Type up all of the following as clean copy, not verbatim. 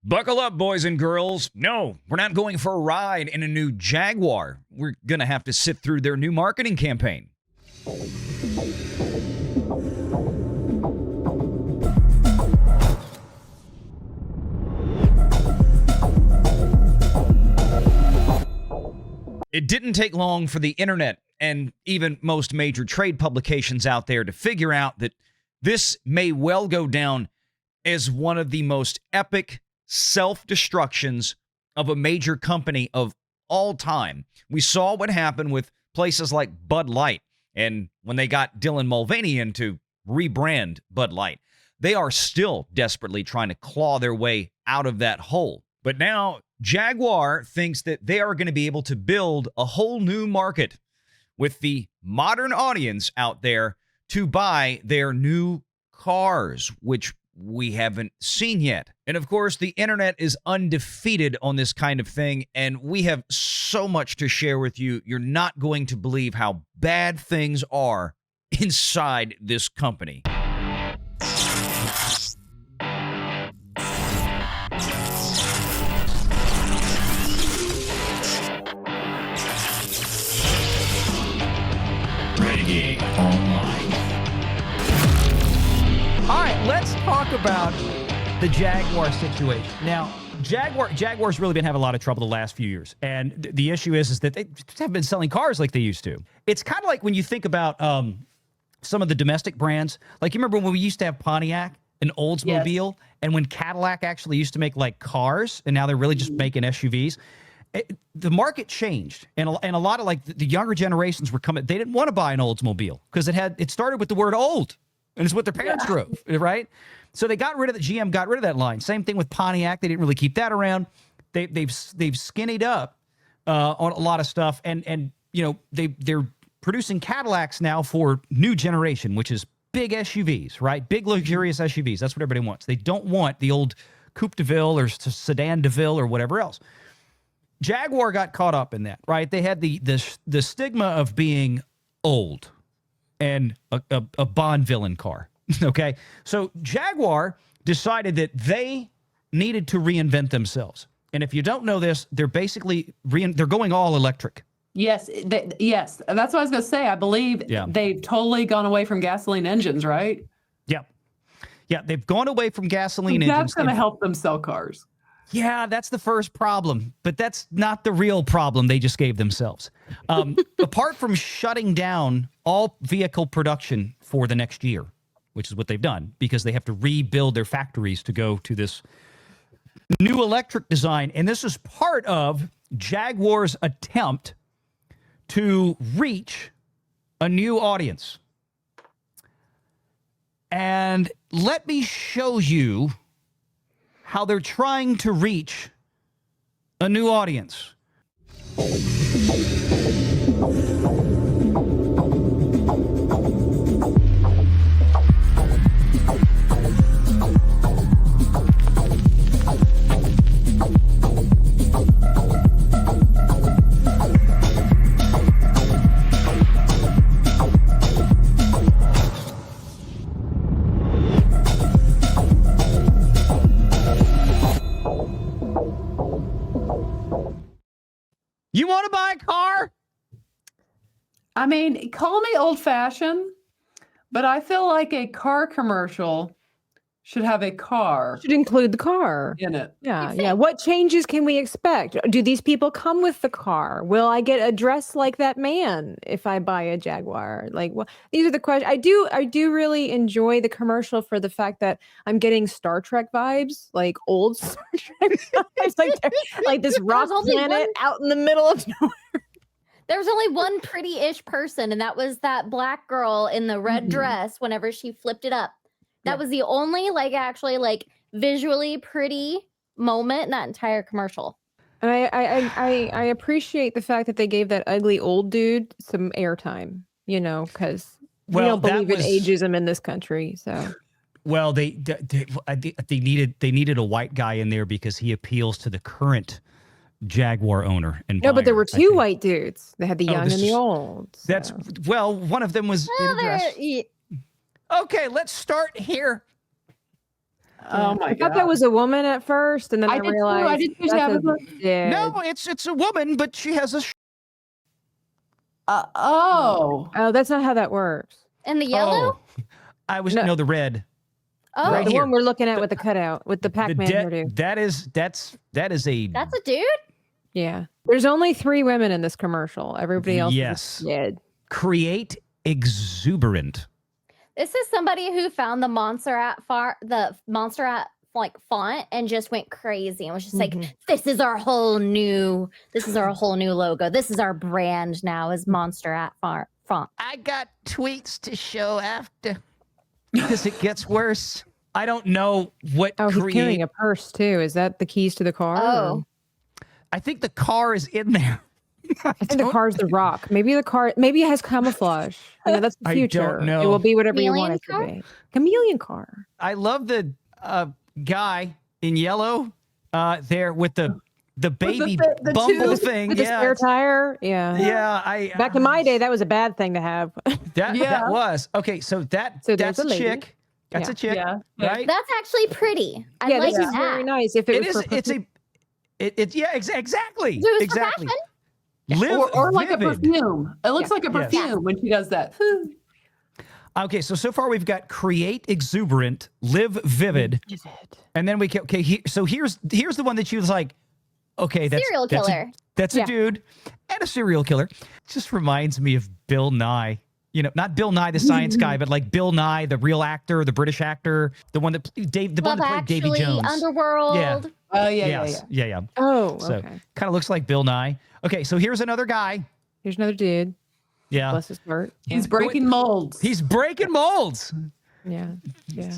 Buckle up, boys and girls. No, we're not going for a ride in a new Jaguar. We're going to have to sit through their new marketing campaign. It didn't take long for the internet and even most major trade publications out there to figure out that this may well go down as one of the most epic self-destructions of a major company of all time. We saw what happened with places like Bud Light, and when they got Dylan Mulvaney in to rebrand Bud Light, they are still desperately trying to claw their way out of that hole. But now Jaguar thinks that they are going to be able to build a whole new market with the modern audience out there to buy their new cars, which we haven't seen yet. And of course, the internet is undefeated on this kind of thing, and we have so much to share with you. You're not going to believe how bad things are inside this company. Renegade Online. All right, let's talk about the Jaguar situation. Now, Jaguar's really been having a lot of trouble the last few years. And the issue is that they just haven't been selling cars like they used to. It's kind of like when you think about some of the domestic brands. Like, you remember when we used to have Pontiac and Oldsmobile? Yes. And when Cadillac actually used to make, like, cars, and now they're really just making SUVs. The market changed. And a lot of, like, the younger generations were coming. They didn't want to buy an Oldsmobile because it started with the word old. And it's what their parents drove, right? So they got rid of GM got rid of that line. Same thing with Pontiac. They didn't really keep that around. They've skinnied up on a lot of stuff, and you know they're producing Cadillacs now for new generation, which is big SUVs, right? Big luxurious SUVs. That's what everybody wants. They don't want the old Coupe de Ville or Sedan de Ville or whatever else. Jaguar got caught up in that, right? They had the stigma of being old and a Bond villain car. Okay, so Jaguar decided that they needed to reinvent themselves. And if you don't know this, they're basically they're going all electric. Yes, yes. That's what I was going to say. I believe they've totally gone away from gasoline engines, right? Yeah, they've gone away from gasoline engines. That's going to help them sell cars. Yeah, that's the first problem, but that's not the real problem they just gave themselves. Apart from shutting down all vehicle production for the next year, which is what they've done, because they have to rebuild their factories to go to this new electric design. And this is part of Jaguar's attempt to reach a new audience. And let me show you how they're trying to reach a new audience. You want to buy a car? I mean, call me old-fashioned, but I feel like a car commercial should have a car. Should include the car in it. Yeah. What changes can we expect? Do these people come with the car? Will I get a dress like that man if I buy a Jaguar? Like, well, these are the questions. I do really enjoy the commercial for the fact that I'm getting Star Trek vibes, like old Star Trek vibes, like this rock planet out in the middle of nowhere. There was only one pretty-ish person, and that was that black girl in the red dress whenever she flipped it up. That was the only, actually, visually pretty moment in that entire commercial. And I appreciate the fact that they gave that ugly old dude some airtime, because we don't believe in ageism in this country. So, well, they needed a white guy in there because he appeals to the current Jaguar owner. And no, but there were two white dudes. They had the young and the old. So. That's one of them was in a dress. Okay, let's start here. Oh my I thought god. that was a woman at first, and then I, I did too. realized I did too, that's a Tabitha. dude. No, it's a woman, but she has a. Oh. Oh, that's not how that works. And the yellow? Oh, I was No. no the red. Oh, Right the here. one we're looking at with the cutout, with the Pac-Man hairdo. That is a that's a dude? Yeah. There's only 3 women in this commercial. Everybody else Yes. is dead. create exuberant. This is somebody who found the Montserrat like font and just went crazy and was just like, this is our whole new logo. This is our brand now is Montserrat font. I got tweets to show after because it gets worse. I don't know what Oh, he's carrying a purse too. Is that the keys to the car? Oh. I think the car is in there. I think the car's the rock. Maybe it has camouflage. You know, that's the I future. don't know. It will be whatever you Chameleon want it car? to be. Chameleon car. I love the guy in yellow there with the baby the bumble tube thing. With the spare tire. Yeah. Yeah, Back in my day, that was a bad thing to have. that Yeah. was okay. So there's that's a a lady. chick. That's Yeah. a chick, Yeah. right? That's actually pretty. I Yeah, like this is that. very nice. If it, It was is. for It's yeah. Exactly. It was for Exactly. fashion? Live Or like a vivid. perfume. It looks like a Yes. perfume when she does that. Okay, so far we've got create exuberant, live vivid, and then we can. Okay, so here's the one that she was like, okay, Serial killer. That's Yeah. a dude and a serial killer. Just reminds me of Bill Nye. You know, not Bill Nye the science guy, but like Bill Nye, the real actor, the British actor, the one that one Love that played Davy Actually, Jones. Underworld. Yeah. Oh yeah, Yes. Yeah. Oh, So okay. kind of looks like Bill Nye. Okay, so here's another guy. Here's another dude. Yeah. Bless his heart. He's breaking molds. He's breaking molds. Yeah. Yeah.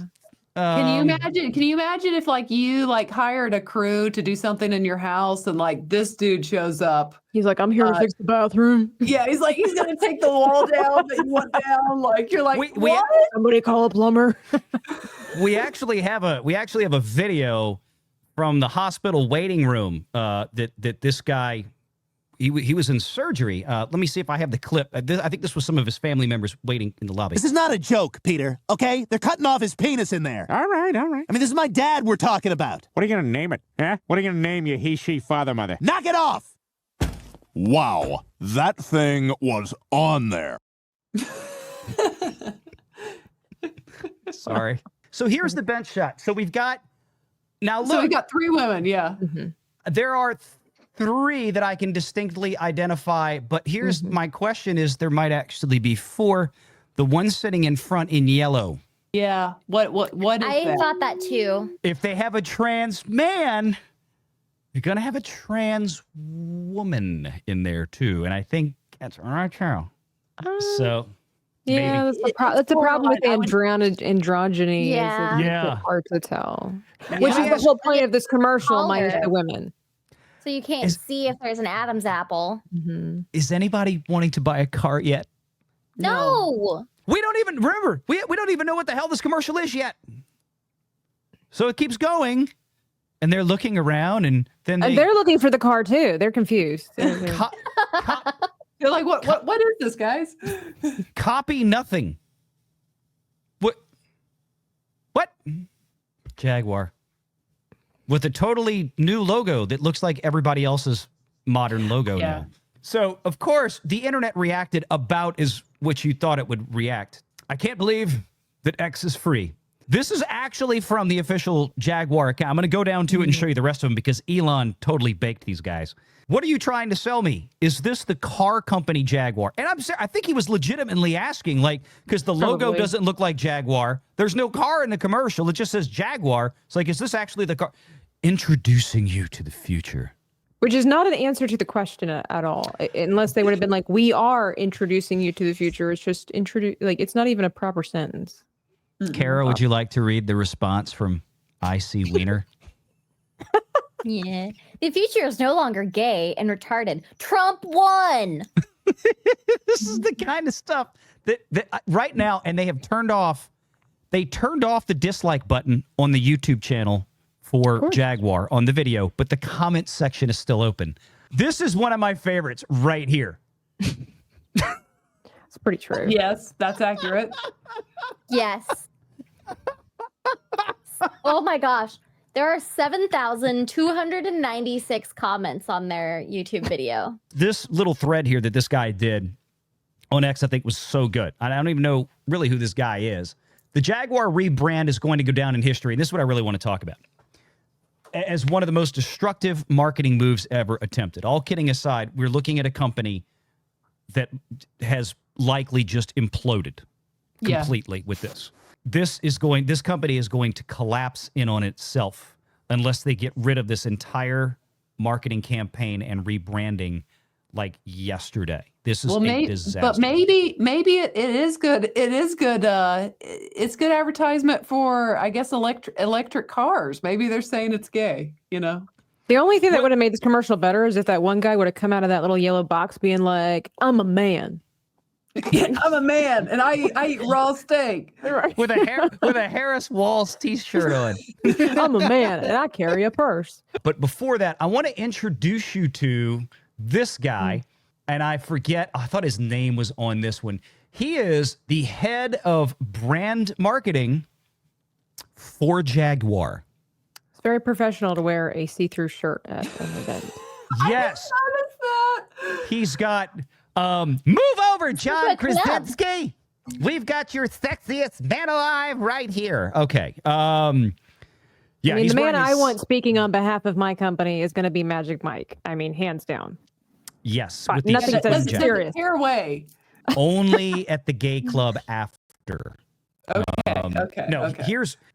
Can you imagine? Can you imagine if like you like hired a crew to do something in your house and like this dude shows up? He's like, I'm here to fix the bathroom. Yeah, he's like he's gonna take the wall down that you want down. Like you're like, We- what? Somebody call a plumber. we actually have a video from the hospital waiting room that this guy he was in surgery. Let me see if I have the clip. I think this was some of his family members waiting in the lobby. This is not a joke, Peter, okay? They're cutting off his penis in there. All right. I mean, this is my dad we're talking about. What are you going to name it? Huh? What are you going to name your he, she, father, mother? Knock it off! Wow, that thing was on there. Sorry. So here's the bench shot. So we've got now look. So we got 3 women. Yeah. There are 3 that I can distinctly identify, but here's my question: is there might actually be 4. The one sitting in front in yellow. Yeah. What is I that? thought that too. If they have a trans man, you're gonna have a trans woman in there too, and I think that's right, Carol. So Yeah, maybe. that's the problem with borderline. androgyny. Yeah. Is it's Yeah. hard to tell. Yeah. Which is Yeah. the whole point of this commercial, minus Taller. the women. So you can't Is- see if there's an Adam's apple. Is anybody wanting to buy a car yet? No. We don't even remember. We don't even know what the hell this commercial is yet. So it keeps going, and they're looking around, and then And they're looking for the car too. They're confused. co- You're like, what is this, guys? copy nothing. What? Jaguar. With a totally new logo that looks like everybody else's modern logo Yeah. now. So, of course, the internet reacted about as what you thought it would react. I can't believe that X is free. This is actually from the official Jaguar account. I'm going to go down to it and show you the rest of them because Elon totally baked these guys. What are you trying to sell me? Is this the car company Jaguar? And I think he was legitimately asking, like, because the logo Probably. doesn't look like Jaguar. There's no car in the commercial. It just says Jaguar. It's like, is this actually the car? Introducing you to the future. Which is not an answer to the question at all, unless they would have been like, "We are introducing you to the future." It's just it's not even a proper sentence. Kara, would you like to read the response from IC Wiener? Yeah. The future is no longer gay and retarded. Trump won. This is the kind of stuff that right now, and they turned off the dislike button on the YouTube channel for Jaguar on the video, but the comment section is still open. This is one of my favorites right here. It's pretty true. Yes, that's accurate. Yes. Oh my gosh. There are 7,296 comments on their YouTube video. This little thread here that this guy did on X, I think, was so good. I don't even know really who this guy is. The Jaguar rebrand is going to go down in history, and this is what I really want to talk about, as one of the most destructive marketing moves ever attempted. All kidding aside, we're looking at a company that has likely just imploded completely with this. This company is going to collapse in on itself unless they get rid of this entire marketing campaign and rebranding like yesterday. This is a disaster. But maybe it is good. It is good. It's good advertisement for, I guess, electric cars. Maybe they're saying it's gay, you know? The only thing that would have made this commercial better is if that one guy would have come out of that little yellow box being like, I'm a man. I'm a man and I eat raw steak. with a Harris Walls t-shirt on. I'm a man and I carry a purse. But before that, I want to introduce you to this guy, and I thought his name was on this one. He is the head of brand marketing for Jaguar. It's very professional to wear a see-through shirt at an event. Yes. He's got move over, John Krasinski. We've got your sexiest man alive right here. Okay. Yeah, I mean, the man I want speaking on behalf of my company is going to be Magic Mike. I mean, hands down. Yes. With nothing says serious. Hair away. Only at the gay club after. Okay. No,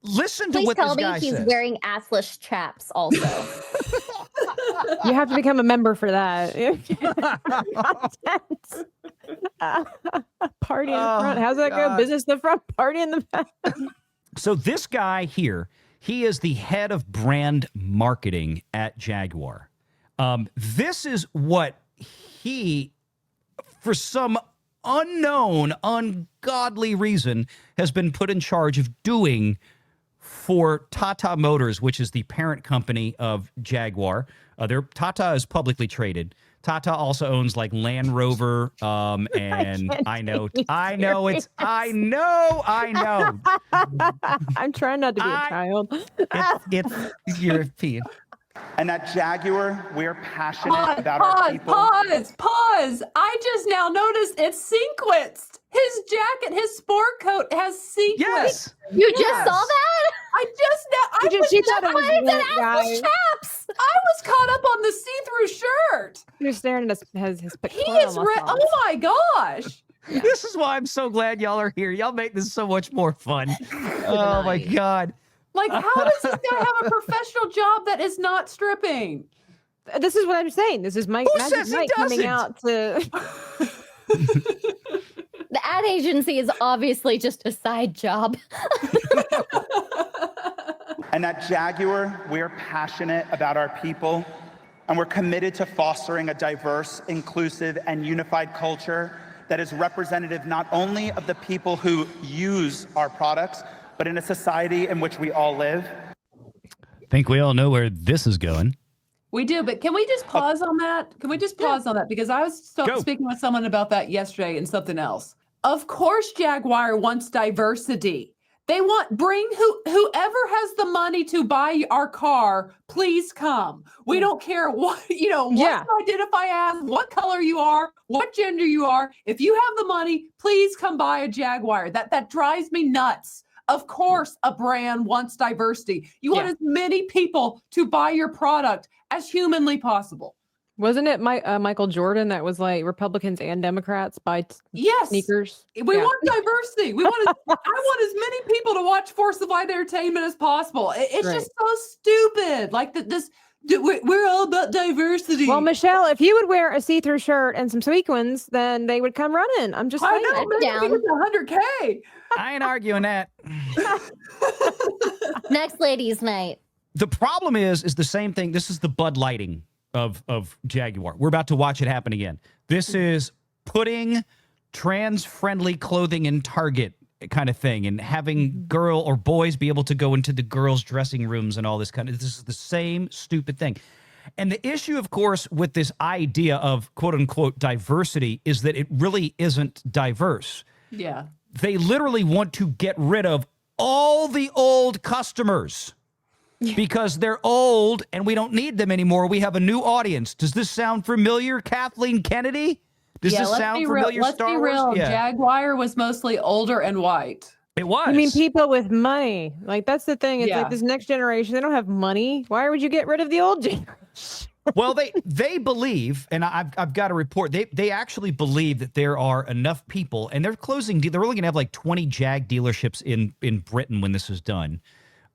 listen to Please what tell this me guy he's says. wearing assless chaps also. You have to become a member for that. Party in the front. How's that go? Business in the front, party in the back. So this guy here, he is the head of brand marketing at Jaguar. This is what he, for some unknown, ungodly reason, has been put in charge of doing for TATA Motors, which is the parent company of Jaguar. TATA is publicly traded. TATA also owns like LandRover, and I know. I'm trying not to be a child. It's European. And at Jaguar, we're passionate about our people. Pause. I just now noticed it's sequenced. His jacket, his sport coat has sequins. Yes. You just saw that? I just now. I was caught up on the see-through shirt. You're staring at his He pectoral is oh my gosh. This is why I'm so glad y'all are here. Y'all make this so much more fun. Oh my God. Like, how does this guy have a professional job that is not stripping? This is what I'm saying. This is Magic Mike coming out to. The ad agency is obviously just a side job. And at Jaguar, we're passionate about our people, and we're committed to fostering a diverse, inclusive, and unified culture that is representative not only of the people who use our products, but in a society in which we all live. I think we all know where this is going. We do, but can we just pause on that? Can we just pause on that? Because I was speaking with someone about that yesterday and something else. Of course, Jaguar wants diversity. They want whoever has the money to buy our car, please come. We don't care what you identify as, what color you are, what gender you are. If you have the money, please come buy a Jaguar. That drives me nuts. Of course, a brand wants diversity. You want as many people to buy your product as humanly possible. Wasn't it Michael Jordan that was like Republicans and Democrats buy sneakers? We want diversity. I want as many people to watch Force of Light Entertainment as possible. It's just so stupid. Like we're all about diversity. Well, Michelle, if you would wear a see-through shirt and some sequins, then they would come running. I'm just saying. I know, maybe it's 100K. I ain't arguing that. Next ladies' night. The problem is the same thing. This is the Bud Lighting of Jaguar. We're about to watch it happen again. This is putting trans-friendly clothing in Target kind of thing and having girl or boys be able to go into the girls' dressing rooms and all this kind of. This is the same stupid thing. And the issue, of course, with this idea of quote-unquote diversity is that it really isn't diverse. Yeah. They literally want to get rid of all the old customers because they're old and we don't need them anymore. We have a new audience. Does this sound familiar, Kathleen Kennedy? Does this sound familiar, Star Wars? Let's be real. Jaguar was mostly older and white. It was. I mean, people with money. Like, that's the thing. It's Yeah. like this next generation, they don't have money. Why would you get rid of the old generation? Well, they believe, and I've got a report. They actually believe that there are enough people, and they're closing. They're only going to have like 20 Jag dealerships in Britain when this is done.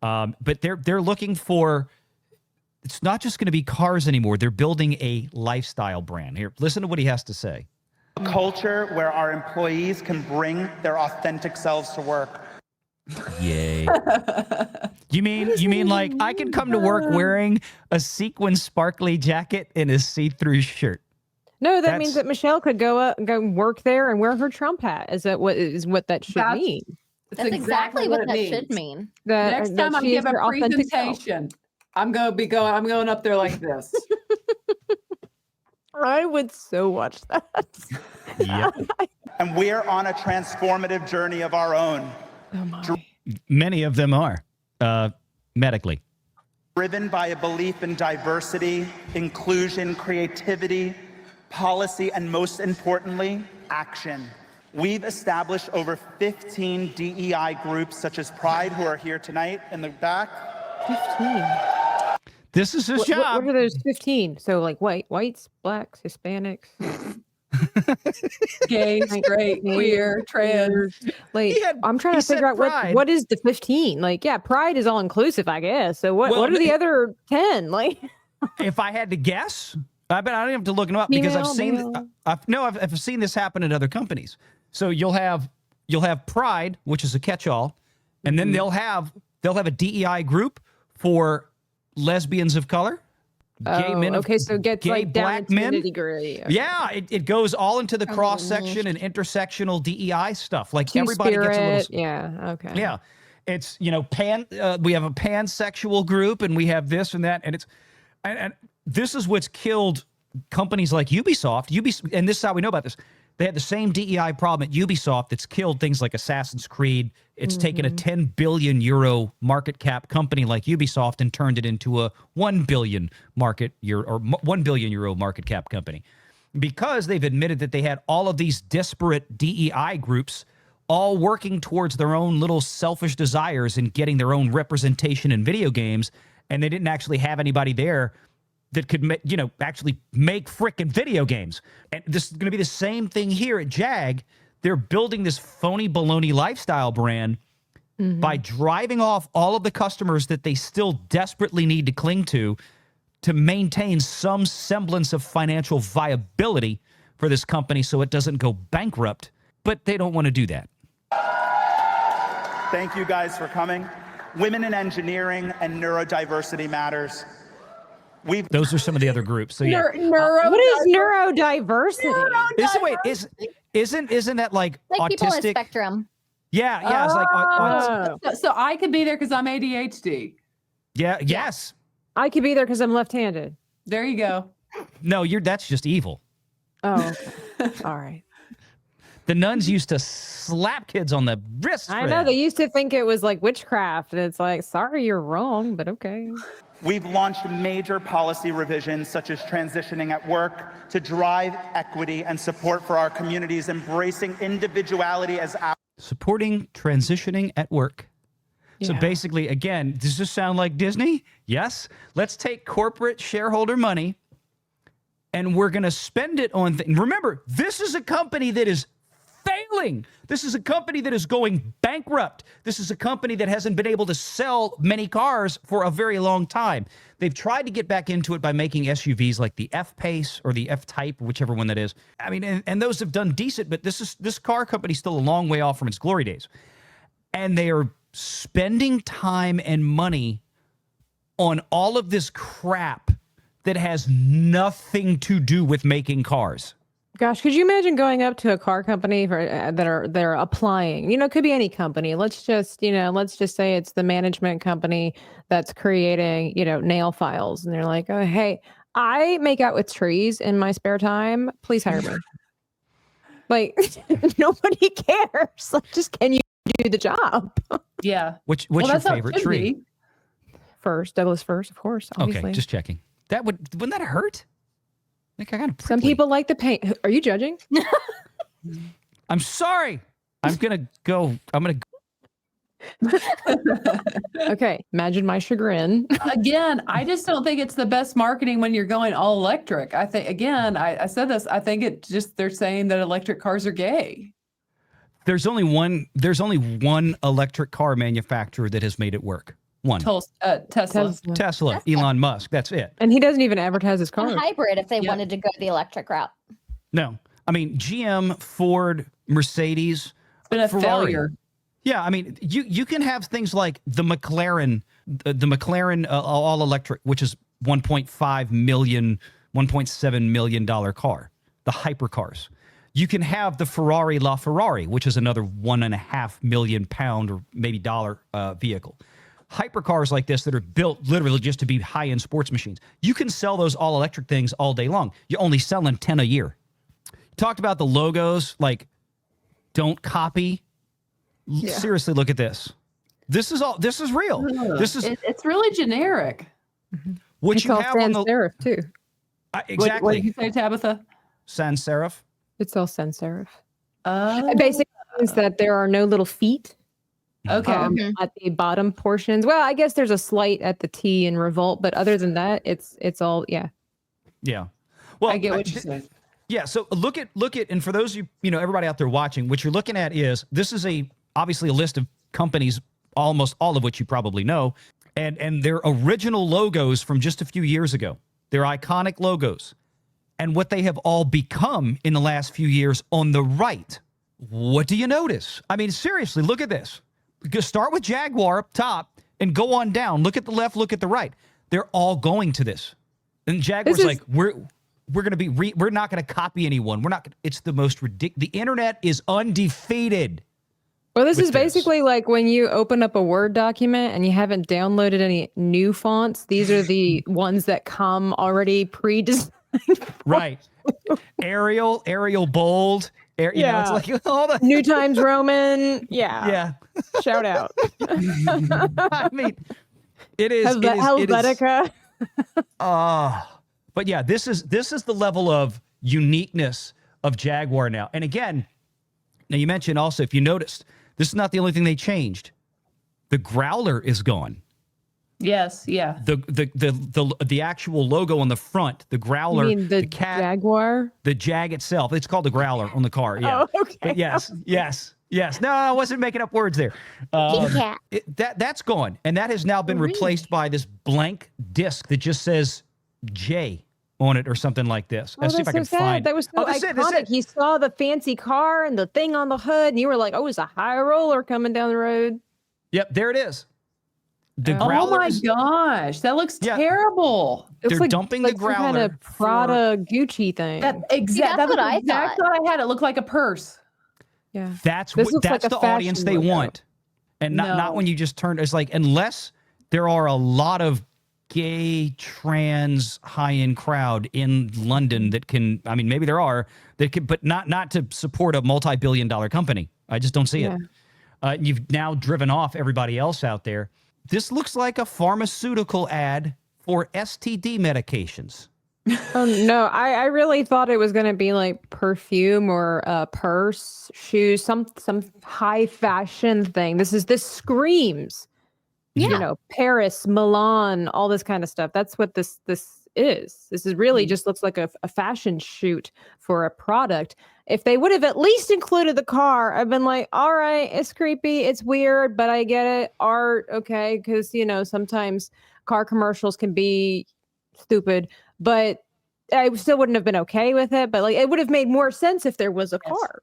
But they're looking for. It's not just going to be cars anymore. They're building a lifestyle brand. Here, listen to what he has to say. A culture where our employees can bring their authentic selves to work. Yay. You mean like I can come to work wearing a sequin sparkly jacket and a see-through shirt? No, that means that Michelle could go work there and wear her Trump hat. Is that what that should mean? That's exactly what that should mean. Next time I give a presentation, I'm going up there like this. I would so watch that. Yep. And we're on a transformative journey of our own. Oh my. Many of them are medically. Driven by a belief in diversity, inclusion, creativity, policy, and most importantly, action. We've established over 15 DEI groups such as Pride, who are here tonight in the back. 15. This is his job. What are those 15? So like whites, blacks, Hispanics, gay, straight, queer, trans. Like I'm trying to figure out what is the 15. Like, yeah, Pride is all inclusive, I guess. So what are the other 10? Like, if I had to guess, I don't have to look them up because I've seen this happen at other companies. So you'll have Pride, which is a catch-all, and then they'll have a DEI group for lesbians of color, gay men, so get gay like black down men. to nitty-gritty. Okay. Yeah, it goes all into the cross section and intersectional DEI stuff. Like everybody gets a little. Yeah. Okay. Yeah, it's we have a pansexual group and we have this and that, and and this is what's killed companies like Ubisoft. And this is how we know about this. They had the same DEI problem at Ubisoft that's killed things like Assassin's Creed. It's taken a 10 billion euro market cap company like Ubisoft and turned it into a 1 billion euro market cap company because they've admitted that they had all of these disparate DEI groups all working towards their own little selfish desires and getting their own representation in video games, and they didn't actually have anybody there that could, actually make frickin' video games. And this is going to be the same thing here at Jag. They're building this phony baloney lifestyle brand by driving off all of the customers that they still desperately need to cling to maintain some semblance of financial viability for this company so it doesn't go bankrupt. But they don't want to do that. Thank you guys for coming. Women in engineering and neurodiversity matters. Those are some of the other groups. So yeah, what is neurodiversity? Isn't that like autistic? People on spectrum. Yeah, it's like So I could be there because I'm ADHD. Yeah, yes. I could be there because I'm left-handed. There you go. No, that's just evil. Oh, all right. The nuns used to slap kids on the wrist. I know, they used to think it was like witchcraft, and it's like, sorry, you're wrong, but okay. We've launched major policy revisions such as transitioning at work to drive equity and support for our communities, embracing individuality as our supporting transitioning at work. So basically, again, does this sound like Disney? Yes. Let's take corporate shareholder money and we're going to spend it on things. Remember, this is a company that is failing. This is a company that is going bankrupt. This is a company that hasn't been able to sell many cars for a very long time. They've tried to get back into it by making SUVs like the F-Pace or the F-Type, whichever one that is. I mean, and those have done decent, but this car company's still a long way off from its glory days. And they are spending time and money on all of this crap that has nothing to do with making cars. Gosh, could you imagine going up to a car company they're applying? It could be any company. Let's just say it's the management company that's creating, nail files, and they're like, "Oh, hey, I make out with trees in my spare time. Please hire me." Like, nobody cares. Like, just can you do the job. Yeah. What's Well, your that's how it favorite should tree? be. Douglas firs, of course. Obviously. Okay, just checking. Wouldn't that hurt? I think I got Some people like the paint. Are you judging? I'm sorry. I'm gonna go. Okay, imagine my chagrin. Again, I just don't think it's the best marketing when you're going all electric. I think, again, I said this, I think they're saying that electric cars are gay. There's only one electric car manufacturer that has made it work. One. Tesla. Elon Musk. That's it. And he doesn't even advertise his car. A hybrid if they wanted to go the electric route. No. I mean, GM, Ford, Mercedes, It's been a Ferrari. failure. Yeah, I mean, you can have things like the McLaren all electric, which is $1.5 million, $1.7 million car, the hypercars. You can have the Ferrari LaFerrari, which is another £1.5 million or maybe dollar vehicle. Hypercars like this that are built literally just to be high-end sports machines. You can sell those all-electric things all day long. You're only selling 10 a year. Talked about the logos, like don't copy. Yeah. Seriously, look at this. This is real. It's really generic. What it's you all have sans on the serif too. Exactly. What did you say, Tabitha? Sans serif. It's all sans serif. Oh. Basically means that there are no little feet. Okay. At the bottom portions. Well, I guess there's a slight at the T in Revolt, but other than that, it's all Yeah. Well, I get what you're saying. Yeah. So look at, and for those of you, everybody out there watching, what you're looking at is this is obviously a list of companies, almost all of which you probably know, and their original logos from just a few years ago. Their iconic logos, and what they have all become in the last few years on the right. What do you notice? I mean, seriously, look at this. Start with Jaguar up top and go on down. Look at the left, look at the right. They're all going to this. And Jaguar's like, we're going to be, we're not going to copy anyone. We're not, it's the most ridiculous. The internet is undefeated. Well, this is basically like when you open up a Word document and you haven't downloaded any new fonts. These are the ones that come already pre-designed. Right. Arial bold. You know, it's like all the New Times Roman. Yeah. Yeah. Shout out. I mean, it is Helvetica. But yeah, this is the level of uniqueness of Jaguar now. And again, now you mentioned also, if you noticed, this is not the only thing they changed. The growler is gone. Yes, yeah. The actual logo on the front, the growler, you mean the cat, Jaguar, the Jag itself. It's called the growler on the car. Yeah. Oh, okay. But yes. No, I wasn't making up words there. That's gone, and that has now been replaced by this blank disc that just says J on it or something like this. Let's see if I can find. That was so iconic. You saw the fancy car and the thing on the hood, and you were like, "Oh, it's a high roller coming down the road." Yep, there it is. The Oh growler my is, gosh, that looks terrible. They're dumping the growler. Some kind of Prada Gucci thing. That's what I thought. I had. It looked like a purse. Yeah, that's like the audience they want, and not when you just turn. It's like, unless there are a lot of gay, trans, high-end crowd in London that can. I mean, maybe there are that can, but not to support a multi-billion-dollar company. I just don't see it. You've now driven off everybody else out there. This looks like a pharmaceutical ad for STD medications. Oh no, I really thought it was going to be like perfume or purse, shoes, some high fashion thing. This screams, Paris, Milan, all this kind of stuff. That's what this is. This is really just looks like a fashion shoot for a product. If they would have at least included the car, I've been like, all right, it's creepy, it's weird, but I get it. Art, okay, because sometimes car commercials can be stupid, but I still wouldn't have been okay with it. But like, it would have made more sense if there was a car.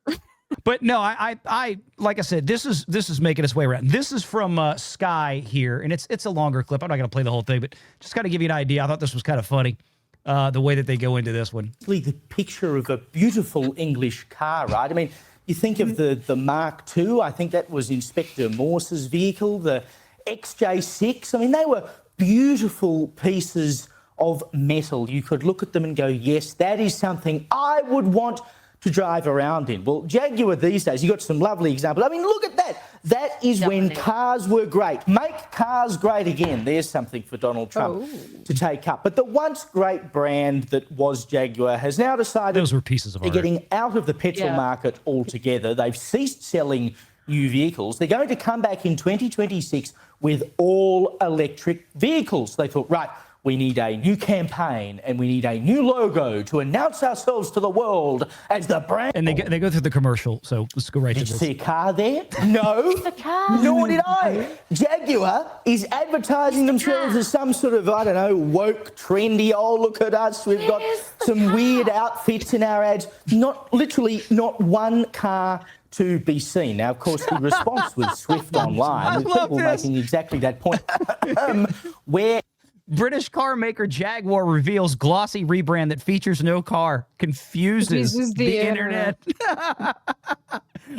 But no, I like I said, this is making its way around. This is from Sky here, and it's a longer clip. I'm not going to play the whole thing, but just kind of give you an idea. I thought this was kind of funny, the way that they go into this one. The picture of a beautiful English car, right? I mean, you think of the Mark II. I think that was Inspector Morse's vehicle, the XJ6. I mean, they were beautiful pieces of metal. You could look at them and go, yes, that is something I would want to drive around in. Well, Jaguar these days, you got some lovely examples. I mean, look at that. That is when cars were great. Make cars great again. There's something for Donald Trump to take up. But the once great brand that was Jaguar has now decided those were pieces of art. They're getting out of the petrol market altogether. They've ceased selling new vehicles. They're going to come back in 2026 with all electric vehicles. They thought, right, we need a new campaign and we need a new logo to announce ourselves to the world as the brand. And they go through the commercial, so let's go right to Did you this. see a car there? No. The car. Nor did I. Jaguar is advertising themselves as some sort of, I don't know, woke, trendy, oh, look at us, we've got some weird outfits in our ads. Literally not one car to be seen. Now, of course, the response was swift online, with people making exactly that point. Where British car maker Jaguar reveals glossy rebrand that features no car, confuses the internet.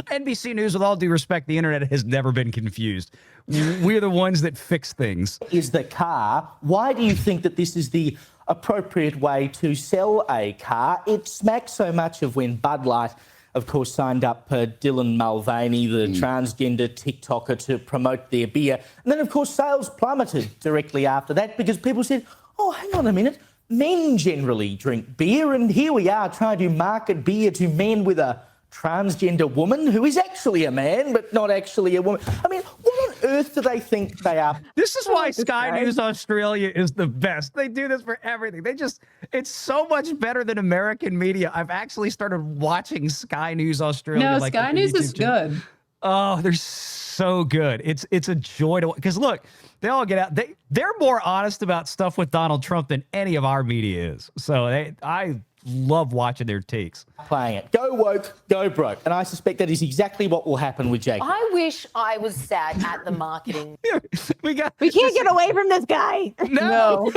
NBC News, with all due respect, the internet has never been confused. We're the ones that fix things. Is the car. Why do you think that this is the appropriate way to sell a car? It smacks so much of when Bud Light, of course, signed up Dylan Mulvaney, the transgender TikToker, to promote their beer. And then, of course, sales plummeted directly after that because people said, oh, hang on a minute, men generally drink beer, and here we are trying to market beer to men with a transgender woman who is actually a man but not actually a woman. I mean, what on earth do they think they are? This is why Sky News Australia is the best. They do this for everything. It's so much better than American media. I've actually started watching Sky News Australia. No, Sky News is good. Oh, they're so good. It's a joy to watch. Because look, they all get out. They're more honest about stuff with Donald Trump than any of our media is. So I love watching their takes. Playing it. Go woke, go broke. And I suspect that is exactly what will happen with Jaguar. I wish I was sat at the marketing. We can't get away from this guy. No.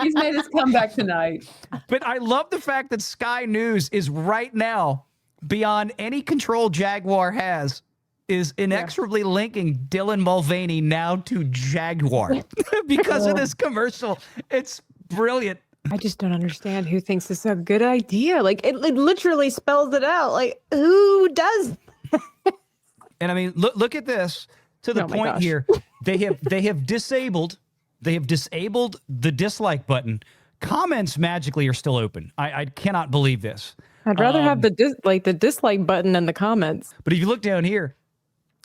He's made his comeback tonight. But I love the fact that Sky News is right now, beyond any control Jaguar has, is inexorably linking Dylan Mulvaney now to Jaguar because of this commercial. It's brilliant. I just don't understand who thinks this is a good idea. Like, it literally spells it out. Like, who does? And I mean, look at this. To the point here, they have disabled the dislike button. Comments magically are still open. I cannot believe this. I'd rather have the dislike button than the comments. But if you look down here,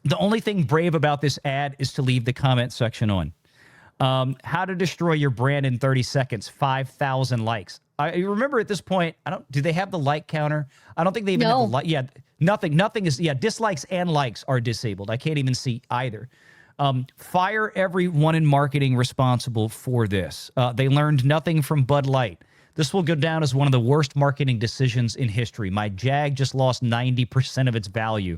the only thing brave about this ad is to leave the comment section on. How to destroy your brand in 30 seconds, 5,000 likes. I remember at this point, do they have the like counter? I don't think they even have the like. Yeah, nothing is, dislikes and likes are disabled. I can't even see either. Fire everyone in marketing responsible for this. They learned nothing from Bud Light. This will go down as one of the worst marketing decisions in history. My Jag just lost 90% of its value.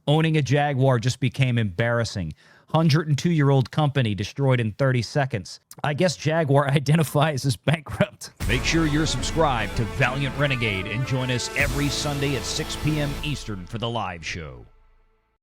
Owning a Jaguar just became embarrassing. 102-year-old company destroyed in 30 seconds. I guess Jaguar identifies as bankrupt. Make sure you're subscribed to Valiant Renegade and join us every Sunday at 6 p.m. Eastern for the live show.